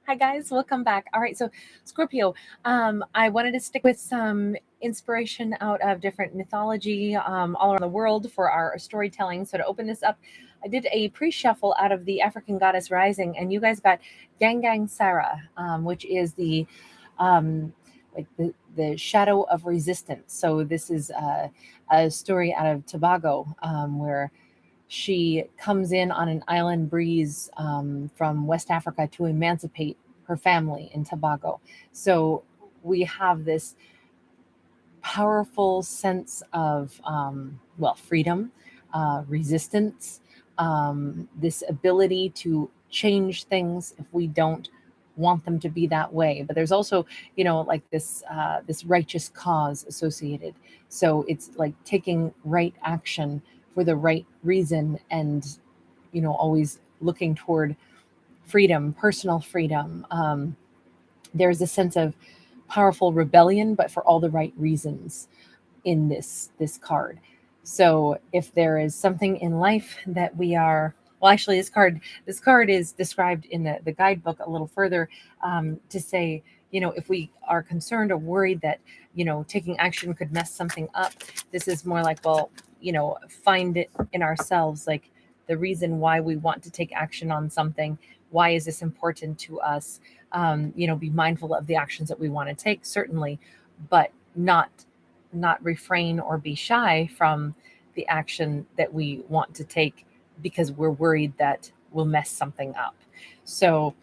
Hi guys, welcome back. All right, so Scorpio, I wanted to stick with some inspiration out of different mythology all around the world for our storytelling. So to open this up, I did a pre-shuffle out of the African Goddess Rising, and you guys got Gang Sarah, which is the um, like the shadow of resistance. So this is a story out of Tobago where she comes in on an island breeze from West Africa to emancipate her family in Tobago. So we have this powerful sense of, freedom, resistance, this ability to change things if we don't want them to be that way. But there's also, like this righteous cause associated. So it's like taking right action for the right reason, and always looking toward freedom, personal freedom. There's a sense of powerful rebellion, but for all the right reasons in this card. So if there is something in life that we are, well, actually, this card is described in the guidebook a little further, to say, if we are concerned or worried that taking action could mess something up, this is more like, well, find it in ourselves, like the reason why we want to take action on something. Why is this important to us? Be mindful of the actions that we want to take, certainly, but not refrain or be shy from the action that we want to take because we're worried that we'll mess something up. So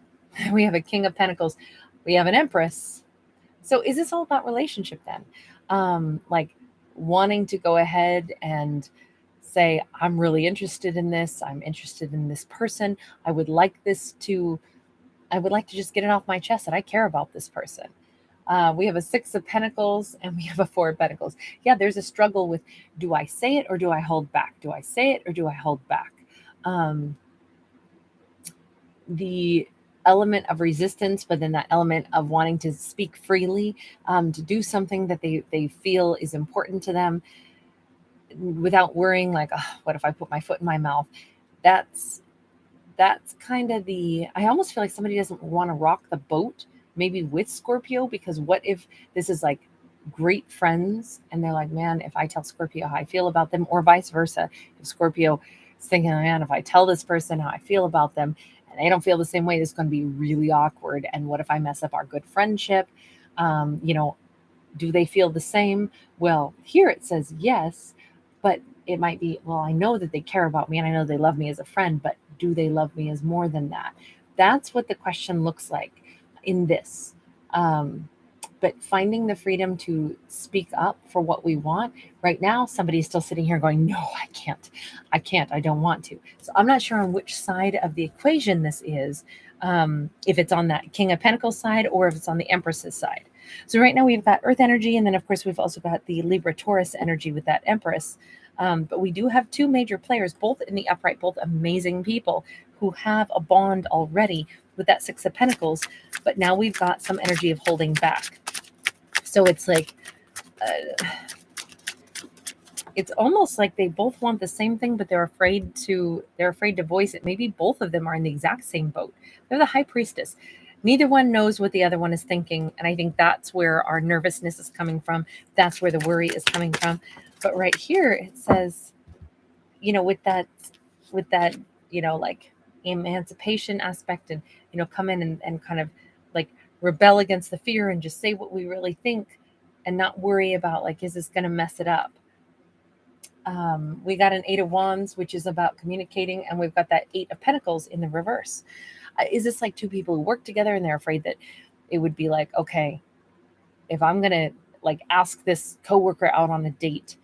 we have a King of Pentacles, we have an Empress. So is this all about relationship then? Like wanting to go ahead and say, I'm really interested in this. I'm interested in this person. I would like to just get it off my chest that I care about this person. We have a Six of Pentacles and we have a Four of Pentacles. Yeah, there's a struggle with, do I say it or do I hold back? Do I say it or do I hold back? The element of resistance, but then that element of wanting to speak freely, to do something that they feel is important to them without worrying like, oh, what if I put my foot in my mouth? That's kind of I almost feel like somebody doesn't want to rock the boat maybe with Scorpio, because what if this is like great friends and they're like, man, if I tell Scorpio how I feel about them, or vice versa, if Scorpio is thinking, man, if I tell this person how I feel about them and they don't feel the same way, this is going to be really awkward. And what if I mess up our good friendship? Do they feel the same? Well, here it says yes, but it might be, well, I know that they care about me and I know they love me as a friend, but do they love me as more than that? That's what the question looks like in this. But finding the freedom to speak up for what we want. Right now, somebody's still sitting here going, no, I can't, I don't want to. So I'm not sure on which side of the equation this is, if it's on that King of Pentacles side or if it's on the Empress's side. So right now we've got Earth energy, and then of course we've also got the Libra Taurus energy with that Empress. But we do have two major players, both in the upright, both amazing people who have a bond already with that Six of Pentacles. But now we've got some energy of holding back. So it's like, it's almost like they both want the same thing, but they're afraid to voice it. Maybe both of them are in the exact same boat. They're the High Priestess. Neither one knows what the other one is thinking. And I think that's where our nervousness is coming from. That's where the worry is coming from. But right here, it says, with that, like emancipation aspect, and, come in and kind of like rebel against the fear and just say what we really think and not worry about like, is this going to mess it up? We got an Eight of Wands, which is about communicating, and we've got that Eight of Pentacles in the reverse. Is this like two people who work together and they're afraid that it would be like, okay, if I'm going to like ask this coworker out on a date,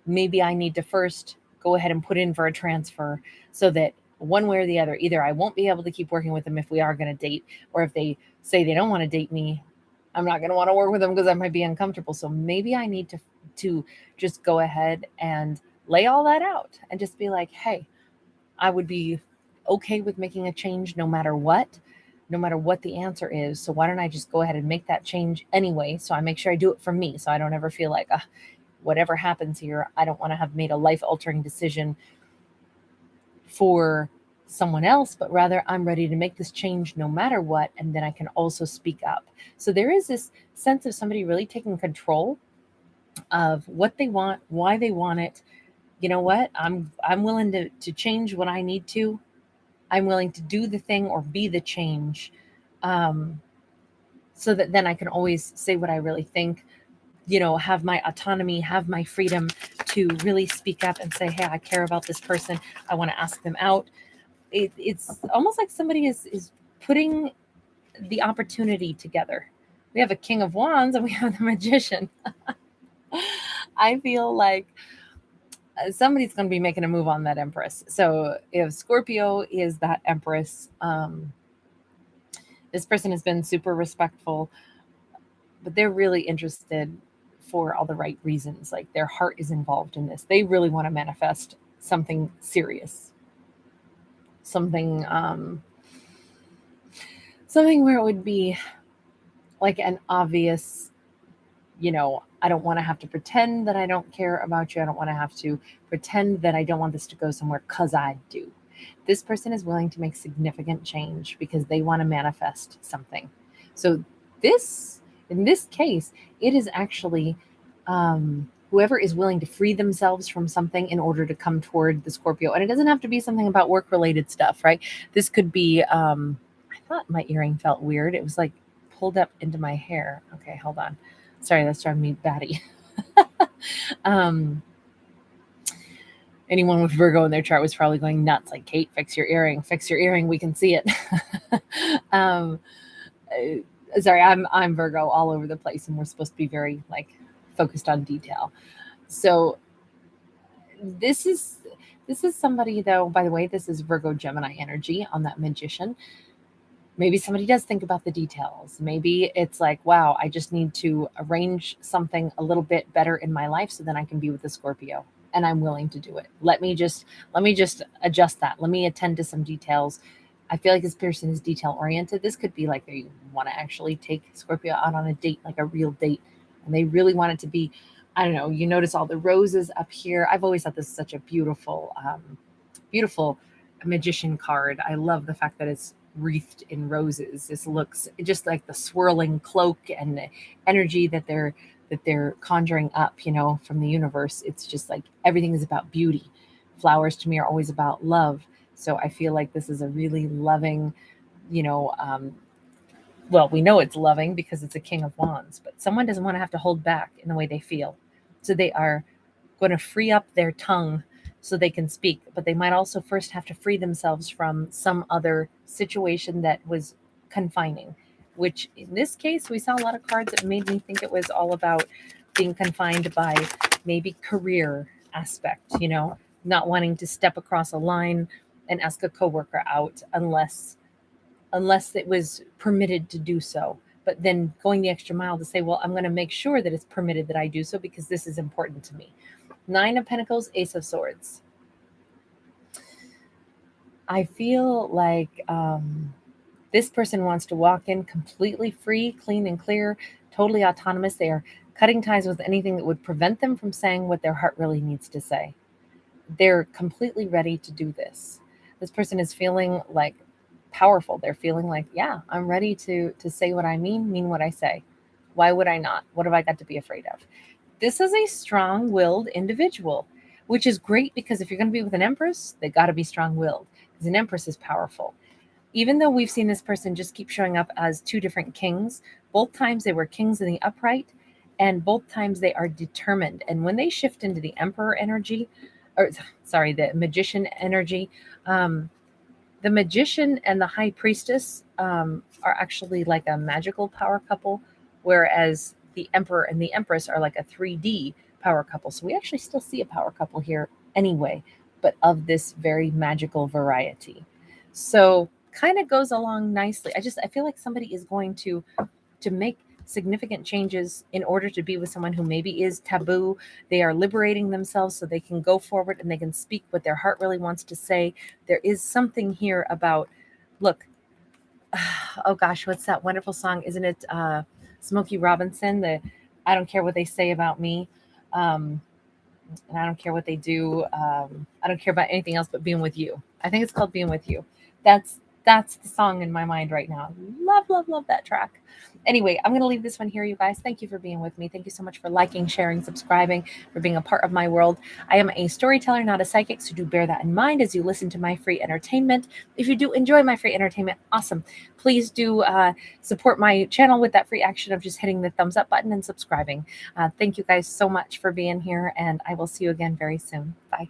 maybe I need to first go ahead and put in for a transfer so that one way or the other, either I won't be able to keep working with them if we are going to date, or if they say they don't want to date me, I'm not going to want to work with them because I might be uncomfortable. So maybe I need to just go ahead and lay all that out and just be like, hey, I would be okay with making a change no matter what the answer is. So why don't I just go ahead and make that change anyway? So I make sure I do it for me. So I don't ever feel like, whatever happens here, I don't want to have made a life-altering decision for someone else, but rather I'm ready to make this change no matter what, and then I can also speak up. So there is this sense of somebody really taking control of what they want, why they want it. You know what? I'm willing to change what I need to. I'm willing to do the thing or be the change, so that then I can always say what I really think, have my autonomy, have my freedom to really speak up and say, hey, I care about this person. I want to ask them out. It's almost like somebody is putting the opportunity together. We have a King of Wands and we have the Magician. I feel like somebody's going to be making a move on that Empress. So if Scorpio is that Empress, this person has been super respectful, but they're really interested for all the right reasons. Like their heart is involved in this. They really want to manifest something serious, something where it would be like an obvious, I don't want to have to pretend that I don't care about you. I don't want to have to pretend that I don't want this to go somewhere because I do. This person is willing to make significant change because they want to manifest something. So in this case, it is actually whoever is willing to free themselves from something in order to come toward the Scorpio. And it doesn't have to be something about work-related stuff, right? This could be, I thought my earring felt weird. It was like pulled up into my hair. Okay, hold on. Sorry, that's driving me batty. Anyone with Virgo in their chart was probably going nuts. Like, Kate, fix your earring. Fix your earring. We can see it. Sorry, I'm Virgo all over the place, and we're supposed to be very focused on detail. So this is somebody, though. By the way, this is Virgo Gemini energy on that Magician. Maybe somebody does think about the details. Maybe it's like, wow, I just need to arrange something a little bit better in my life so then I can be with the Scorpio, and I'm willing to do it. Let me just adjust that. Let me attend to some details. I feel like this person is detail oriented. This could be like they want to actually take Scorpio out on a date, like a real date, and they really want it to be, I don't know, you notice all the roses up here. I've always thought this is such a beautiful, beautiful Magician card. I love the fact that it's wreathed in roses. This looks just like the swirling cloak and the energy that they're conjuring up, from the universe. It's just like everything is about beauty. Flowers to me are always about love. So I feel like this is a really loving, well, we know it's loving because it's a King of Wands, but someone doesn't want to have to hold back in the way they feel. So they are going to free up their tongue so they can speak, but they might also first have to free themselves from some other situation that was confining, which in this case, we saw a lot of cards that made me think it was all about being confined by maybe career aspect, not wanting to step across a line and ask a coworker out unless it was permitted to do so. But then going the extra mile to say, well, I'm going to make sure that it's permitted that I do so because this is important to me. 9 of Pentacles, Ace of Swords. I feel like this person wants to walk in completely free, clean and clear, totally autonomous. They are cutting ties with anything that would prevent them from saying what their heart really needs to say. They're completely ready to do this. This person is feeling like powerful. They're feeling like, yeah, I'm ready to say what I mean what I say. Why would I not? What have I got to be afraid of? This is a strong-willed individual, which is great because if you're going to be with an Empress, they got to be strong-willed because an Empress is powerful. Even though we've seen this person just keep showing up as 2 different kings, both times they were kings in the upright, and both times they are determined. And when they shift into the Emperor energy, the Magician energy, the Magician and the High Priestess are actually like a magical power couple, whereas the Emperor and the Empress are like a 3D power couple. So we actually still see a power couple here anyway, but of this very magical variety. So kind of goes along nicely. I feel like somebody is going to make significant changes in order to be with someone who maybe is taboo. They are liberating themselves so they can go forward and they can speak what their heart really wants to say. There is something here about, look, oh gosh, what's that wonderful song? Isn't it Smokey Robinson? I don't care what they say about me. And I don't care what they do. I don't care about anything else but being with you. I think it's called Being With You. That's the song in my mind right now. Love that track. Anyway, I'm going to leave this one here, you guys. Thank you for being with me. Thank you so much for liking, sharing, subscribing, for being a part of my world. I am a storyteller, not a psychic, so do bear that in mind as you listen to my free entertainment. If you do enjoy my free entertainment, awesome. Please do support my channel with that free action of just hitting the thumbs up button and subscribing. Thank you guys so much for being here, and I will see you again very soon. Bye.